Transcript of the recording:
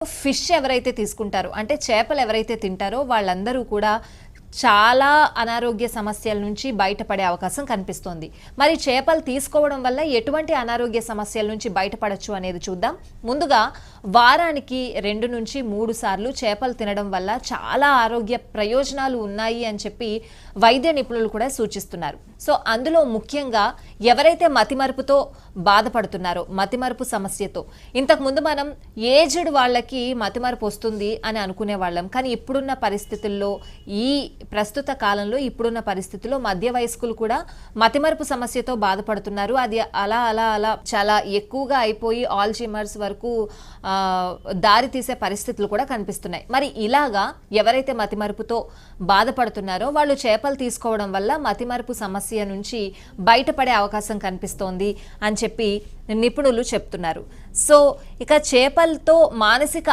Fish ఎవరైతే తీసుకుంటారో అంటే చేపలు ఎవరైతే తింటారో వాళ్ళందరూ కూడా చాలా అనారోగ్య సమస్యల నుంచి బయటపడే అవకాశం కనిపిస్తోంది. మరి చేపలు తీసుకోవడం వల్ల ఎటువంటి అనారోగ్య సమస్యల నుంచి బయటపడొచ్చు అనేది చూద్దాం. ముందుగా వారానికి 2 నుంచి 3 సార్లు చేపలు తినడం వల్ల చాలా ఆరోగ్య ప్రయోజనాలు ఉన్నాయి అని చెప్పి వైద్య నిపుణులు కూడా సూచిస్తున్నారు. సో అందులో ముఖ్యంగా ఎవరైతే మతిమరుపుతో బాధపడుతున్నారో, మతిమరుపు సమస్యతో, ఇంతకుముందు మనం ఏజ్డ్ వాళ్ళకి మతిమరుపు వస్తుంది అని అనుకునే వాళ్ళం. కానీ ఇప్పుడున్న పరిస్థితుల్లో, ఈ ప్రస్తుత కాలంలో ఇప్పుడున్న పరిస్థితుల్లో మధ్య వయస్కులు కూడా మతిమరుపు సమస్యతో బాధపడుతున్నారు. అది అలా అలా అలా చాలా ఎక్కువగా అయిపోయి ఆల్జీమర్స్ వరకు దారి తీసే పరిస్థితులు కూడా కనిపిస్తున్నాయి. మరి ఇలాగా ఎవరైతే మతిమరుపుతో బాధపడుతున్నారో వాళ్ళు చేపలు తీసుకోవడం వల్ల మతిమరుపు సమస్య నుంచి బయటపడే అవకాశం కనిపిస్తోంది అని చెప్పి నిపుణులు చెప్తున్నారు. సో ఇక చేపలతో మానసిక